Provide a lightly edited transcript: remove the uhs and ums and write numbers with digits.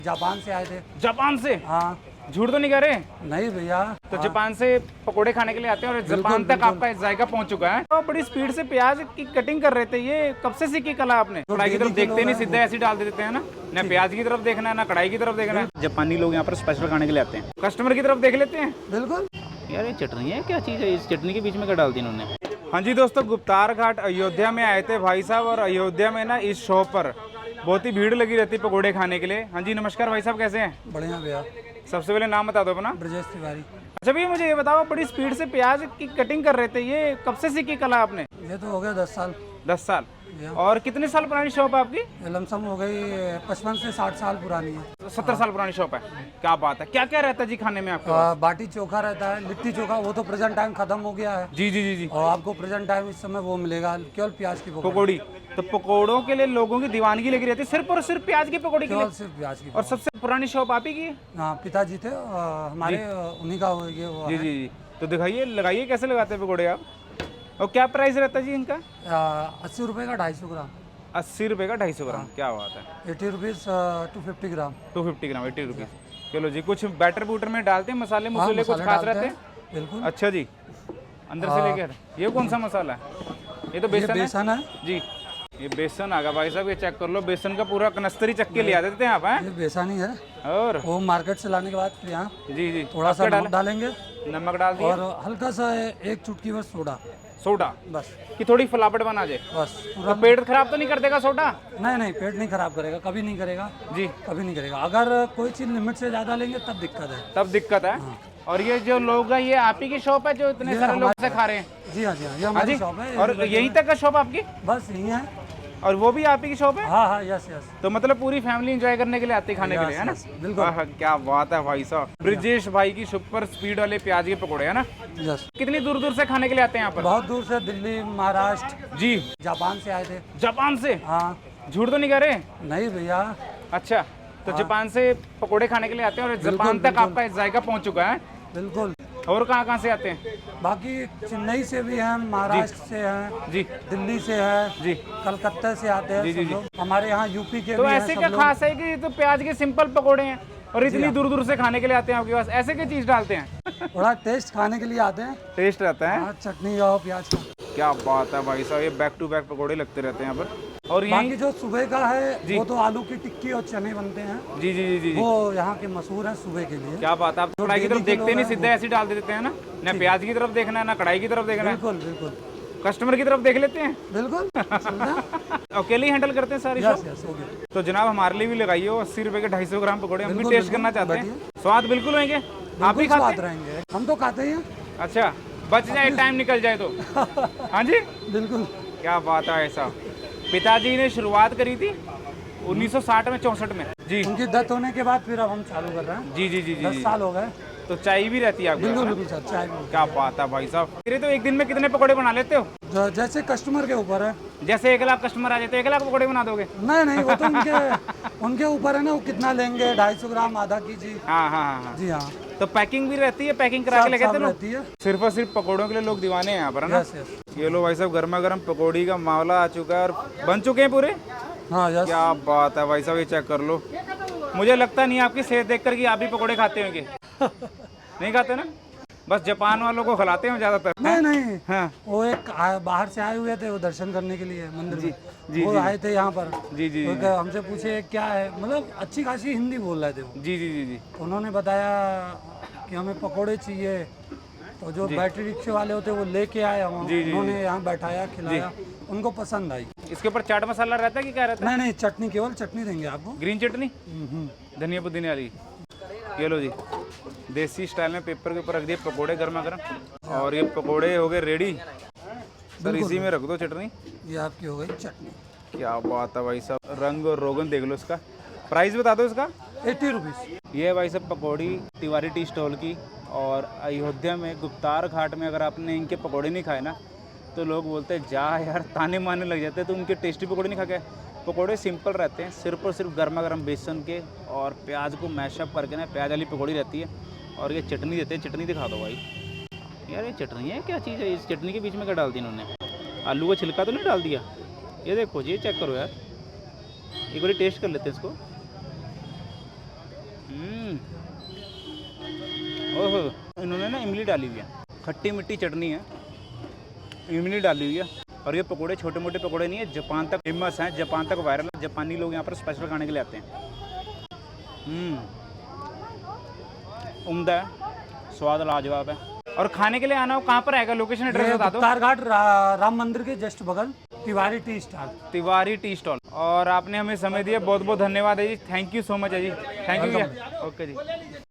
Japan से आए थे। जापान से? हाँ। झूठ तो नहीं कह रहे? नहीं भैया। तो हाँ। जापान से पकोड़े खाने के लिए आते हैं और जापान तक बिल्कुल। आपका जायका पहुंच चुका है। तो बड़ी स्पीड से प्याज की कटिंग कर रहे थे, ये कब से सीखी कला आपने? कढ़ाई की तरफ देखते नहीं, सीधे ऐसे डाल देते हैं ना प्याज की तरफ देखना है ना कढ़ाई की तरफ देखना है। जापानी लोग यहाँ पर स्पेशल खाने के लिए आते हैं, कस्टमर की तरफ देख लेते हैं। बिल्कुल। यार ये चटनी है, क्या चीज़ है? इस चटनी के बीच में क्या डाल दी इन्होंने? हाँ जी दोस्तों, गुप्तार घाट अयोध्या में आए थे भाई साहब, और अयोध्या में ना इस शॉप पर बहुत ही भीड़ लगी रहती है पकोड़े खाने के लिए। हाँ जी नमस्कार भाई साहब, कैसे हैं? बढ़िया भैया। सबसे पहले नाम बता दो अपना। ब्रजेश तिवारी। अच्छा भैया मुझे ये बताओ, बड़ी स्पीड से प्याज की कटिंग कर रहे थे, ये कब से सीखी कला आपने? ये तो हो गया 10 साल। 10 साल। और कितने साल पुरानी शॉप है आपकी? ये लमसम हो गई 55 से 60 साल पुरानी है। 70 साल पुरानी शॉप है। क्या बात है, क्या क्या रहता है जी खाने में आपके? बाटी चोखा रहता है, लिट्टी चोखा, वो तो प्रेजेंट टाइम खत्म हो गया है। जी जी जी जी। और आपको प्रेजेंट टाइम इस समय वो मिलेगा केवल प्याज की पकौड़ी। तो पकौड़ों के लिए लोगों की दीवानगी लगी रहती है, सिर्फ और सिर्फ प्याज की पकौड़ी के लिए? केवल सिर्फ प्याज की। और सबसे पुरानी शॉप आप ही की है? हाँ, पिताजी थे हमारे, उन्हीं का हो गया वो। जी जी जी। तो दिखाइए, लगाइए कैसे लगाते हैं पकौड़े आप, और क्या प्राइस रहता है जी इनका? 80 रुपये का 250 ग्राम। 80 रुपये का 250 ग्राम। क्या बात है। 80 रुपीज़ 250 ग्राम। 250 ग्राम 80 रुपीज़। चलो जी, कुछ बैटर बूटर में डालते हैं मसाले मसाले कुछ खास रहते हैं? बिल्कुल। अच्छा जी, अंदर से लेकर ये कौन सा मसाला है? ये तो बेसन है जी। ये बेसन आ गया भाई साहब, ये चेक कर लो, बेसन का पूरा कनस्तरी चक्के ले आ देते हैं आप हैं? ये बेसन ही है, और वो मार्केट से लाने के बाद फिर यहाँ जी जी थोड़ा सा नमक डालेंगे, नमक डाल दिया, और हल्का सा एक चुटकी बस सोडा, बस, कि थोड़ी फलावट बना जाए बस। तो पेट खराब तो नहीं कर देगा सोडा? नहीं, पेट नहीं खराब करेगा, कभी नहीं करेगा जी, कभी नहीं करेगा। अगर कोई चीज लिमिट से ज्यादा लेंगे तब दिक्कत है। तब दिक्कत है। और ये जो लोग है, ये आप ही की शॉप है जो इतने सारे लोग से खा रहे हैं? जी हाँ, ये हमारी शॉप है। और यहीं तक का शॉप आपकी? बस यही है। और वो भी आप ही की शॉप है? हाँ, यस। तो मतलब पूरी फैमिली एंजॉय करने के लिए आती है खाने के लिए, है ना? बिल्कुल। क्या बात है भाई साहब, ब्रिजेश भाई की सुपर स्पीड वाले प्याज के पकौड़े, है ना? यस। कितनी दूर दूर से खाने के लिए आते हैं यहाँ पर? बहुत दूर से, दिल्ली, महाराष्ट्र जी। जापान से आए थे। जापान से? हाँ। झूठ तो नहीं कह रहे? नहीं भैया। अच्छा, तो जापान से पकोड़े खाने के लिए आते हैं, और जापान तक आपका जायका पहुँच चुका है? बिल्कुल। और कहाँ से आते हैं? बाकी चेन्नई से भी हैं, महाराष्ट्र से हैं जी, दिल्ली से है जी, कलकत्ता से आते हैं सब लोग। हमारे यहाँ यूपी के तो भी ऐसे क्या खास है कि ये तो प्याज के सिंपल पकोड़े हैं और इतनी दूर दूर से खाने के लिए आते हैं आपके पास? ऐसे क्या चीज डालते हैं? थोड़ा टेस्ट खाने के लिए आते हैं। टेस्ट रहता है, चटनी और प्याज का। क्या बात है भाई साहब, ये बैक टू बैक पकोड़े लगते रहते हैं यहाँ पर। और बाकी जो सुबह का है वो तो आलू की टिक्की और चने बनते हैं। जी जी जी जी, वो यहाँ के मशहूर है सुबह के लिए। क्या बात है। आप कढ़ाई की तरफ देखते नहीं, सीधे ऐसे डाल देते हैं ना प्याज की तरफ देखना है ना कढ़ाई की तरफ देखना है। बिल्कुल। कस्टमर की तरफ देख लेते हैं। बिल्कुल। अकेले ही हैंडल करते हैं सारी शॉप? तो जनाब हमारे लिए भी लगाइए 80 रुपए के 250 ग्राम पकोड़े, हम भी टेस्ट करना चाहते हैं। स्वाद बिल्कुल होंगे? आप भी खाते रहेंगे? हम तो खाते ही हैं। अच्छा, बच जाए, टाइम निकल जाए तो? हाँ जी, बिल्कुल। क्या बात है ऐसा। पिताजी ने शुरुआत करी थी 1960 में, 64 में जी। उनकी डेथ होने के बाद फिर अब हम चालू कर रहे हैं। जी जी जी जी, 10 साल हो गए। तो चाय भी रहती है आपके? बिल्कुल सर, चाय भी। क्या बात है भाई साहब। फिर तो एक दिन में कितने पकोड़े बना लेते हो? जैसे कस्टमर के ऊपर है। जैसे 1 लाख कस्टमर आ जाते 1 लाख पकोड़े बना दोगे? नहीं, वो तो उनके ऊपर है ना, वो कितना लेंगे, 250 ग्राम, आधा कीजी। हाँ जी हाँ। तो पैकिंग भी रहती है? पैकिंग करा के लेके रहती है। सिर्फ और सिर्फ पकोड़ों के लिए लोग दीवाने हैं यहाँ पर, है ना? ये लो भाई साहब, गर्मा गर्म पकौड़ी का मामला आ चुका है और बन चुके हैं पूरे। हाँ, यस। क्या बात है भाई साहब, ये चेक कर लो। मुझे लगता नहीं आपकी सेहत देखकर कि आप भी पकोड़े खाते होंगे। नहीं खाते ना? बस जापान वालों को खिलाते हैं ज्यादातर। नहीं। हाँ, वो एक बाहर से आए हुए थे, वो दर्शन करने के लिए मंदिर में। जी, वो आए थे यहाँ पर। जी जी, तो हमसे पूछे क्या है, मतलब अच्छी खासी हिंदी बोल रहे थे वो। जी जी जी जी। उन्होंने बताया कि हमें पकोड़े चाहिए, तो जो बैटरी रिक्शे वाले होते वो लेके आए, उन्होंने यहाँ बैठाया, खिलाया, उनको पसंद आई। इसके ऊपर चाट मसाला रहता है कि क्या रहता है? नहीं, चटनी, केवल चटनी देंगे आपको। ग्रीन चटनी, धनिया पुदीने वाली। ये लो जी, देसी स्टाइल में पेपर के ऊपर रख दिए पकोड़े गर्मा गर्म, और ये पकोड़े हो गए रेडी। सर इसी में रख दो चटनी। ये आपकी हो गई चटनी। क्या बात है भाई साहब, रंग और रोगन देख लो इसका। प्राइस बता दो इसका। 80 रुपीज़। ये भाई साहब पकौड़ी तिवारी टी स्टॉल की, और अयोध्या में गुप्तार घाट में अगर आपने इनके पकौड़े नहीं खाए ना तो लोग बोलते हैं जा यार, ताने मारने लग जाते हैं। तो उनके टेस्टी पकौड़े नहीं खा के। पकौड़े सिंपल रहते हैं, सिर्फ और सिर्फ गर्मा गर्म बेसन के और प्याज को मैशअप करके ना, प्याज वाली पकौड़ी रहती है। और ये चटनी देते हैं, चटनी दिखा दो भाई। यार ये चटनी है, क्या चीज़ है? इस चटनी के बीच में क्या डाल दी इन्होंने? आलू का छिलका तो नहीं डाल दिया? ये देखो जी, चेक करो यार, एक बार टेस्ट कर लेते हैं इसको। ओहो, इन्होंने ना इमली डाली हुई है, खट्टी मिट्टी चटनी है, इमली डाली हुई है। और ये पकोड़े छोटे मोटे पकोड़े नहीं है, जापान तक फेमस हैं, जापान तक वायरल है। जापानी लोग यहाँ पर स्पेशल खाने के लिए आते हैं। उम्दा है, स्वाद लाजवाब है। और खाने के लिए आना हो कहाँ पर आएगा, लोकेशन एड्रेस बता दो। गुप्तार घाट राम मंदिर के जस्ट बगल Tiwari tea stall. Tiwari tea stall. और आपने हमें समय दिया, बहुत बहुत धन्यवाद है जी, थैंक यू सो मच है जी, थैंक यू। Okay ji.